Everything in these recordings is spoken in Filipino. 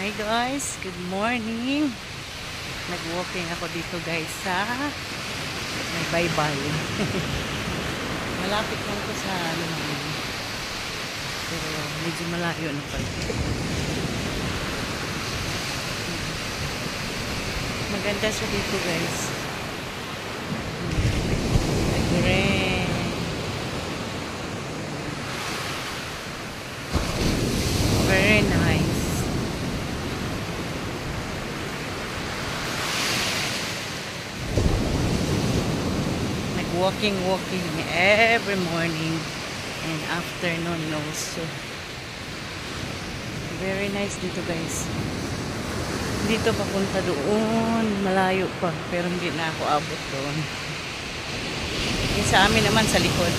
Hi guys, good morning. Nag-walking ako dito guys sa may baybay. Malapit lang ko sa ano namin. Pero medyo malayo na pala. Maganda siya dito guys. Nag-rain. Very nice. Walking every morning and afternoon also. Very nice dito guys. Dito papunta doon, malayo pa pero hindi na ako abot doon. Yung sa amin naman sa likod,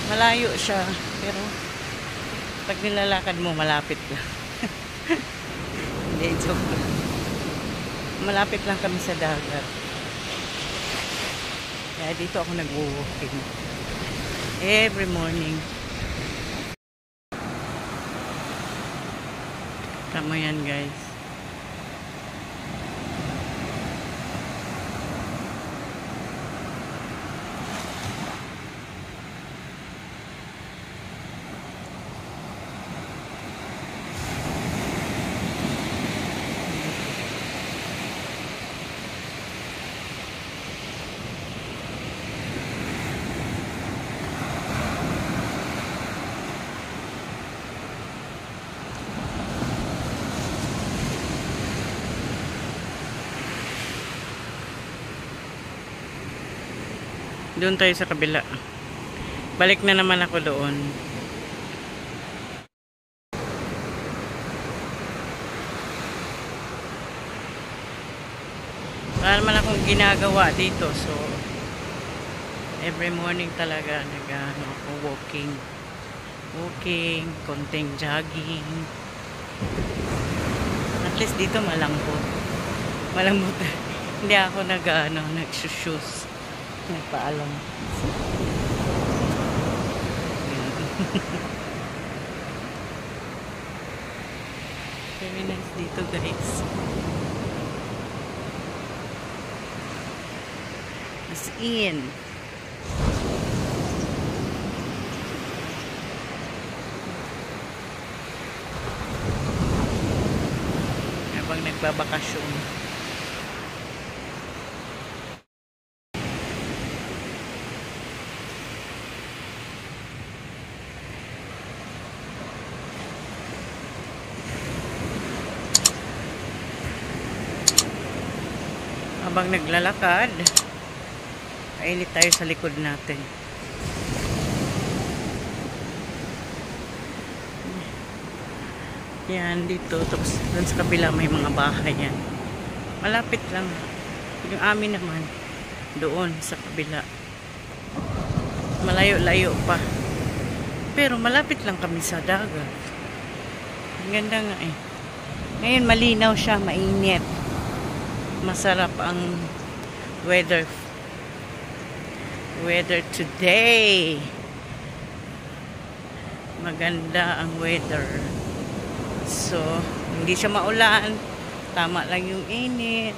malayo siya pero pag nilalakad mo malapit lang. Hindi, joke lang. Malapit lang kami sa dagat. Kaya dito ako nag-walking every morning. Tama yan guys. Doon tayo sa kabila. Balik na naman ako doon. Wala naman akong ginagawa dito. So, every morning talaga nag-ano ako walking. Walking, konting jogging. At least dito malambot. Malambot. Hindi ako nag-shoes. Nagpaalam. Very nice dito guys. As in. Habang nagbabakasyon. Habang naglalakad, kainit tayo sa likod natin. Yan, dito. Tapos, dun sa kabila may mga bahay yan. Malapit lang. Yung amin naman, doon sa kabila. Malayo-layo pa. Pero malapit lang kami sa dagat. Ang ganda nga eh. Ngayon, malinaw siya, mainit. Masarap ang weather today. Maganda ang weather. So, hindi siya maulan. Tama lang yung init.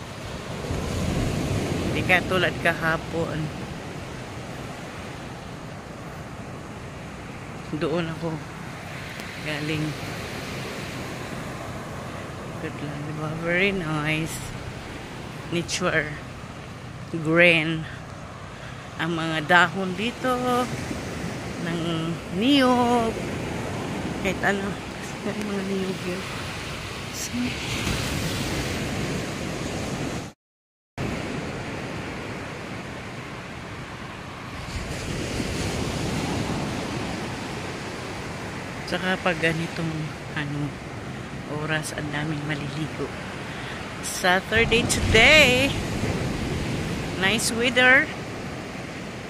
Hindi katulad kahapon. Doon ako galing. Good lang, diba? Very nice. Nature, green, ang mga dahon dito ng niyog, kahit ano, may mga niyog yun. So, saka pag ganitong ano, oras ang daming maliligo. Saturday today. Nice weather.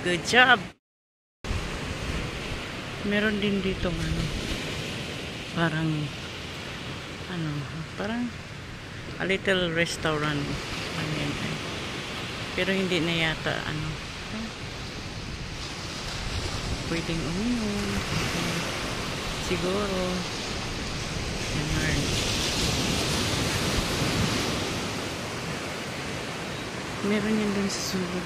Good job. Meron din dito parang a little restaurant. Pero hindi na yata pwedeng uminom. Siguro. Ganun. Meron yan dun sa sulod.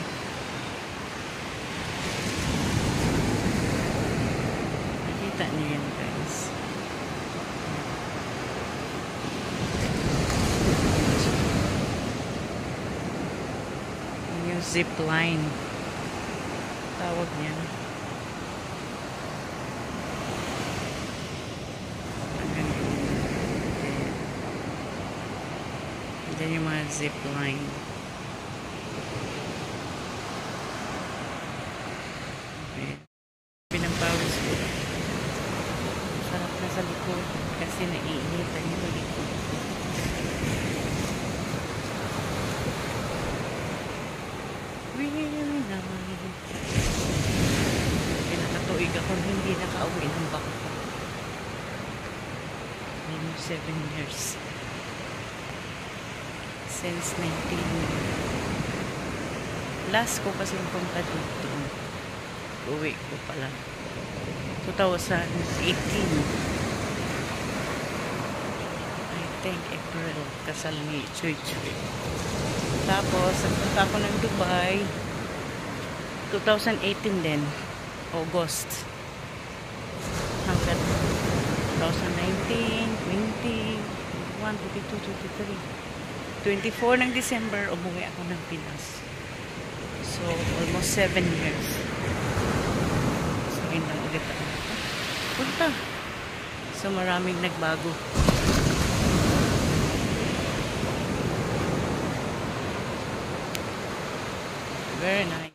Nakita niyo yan, guys. Yung zip line. Tawag niya. Diyan yung mga zip line. Okay. Pinagpawis ko. Sarap na sa likod kasi naiinitan yung likod. Pinakatuig ako hindi nakauwi ng bangko. 7 years. Since 19. Last ko kasi punta dito. Uwi ko pala. 2018. I think April. Kasal ni Choy Choy. Tapos, nagpunta ako ng Dubai. 2018 din. August. Hanggang 2019, 20, 21, 22, 23. 24 ng December, umuwi ako ng Pinas. So, almost 7 years. So, yun lang ulit ako. Punta. So, maraming nagbago. Very nice.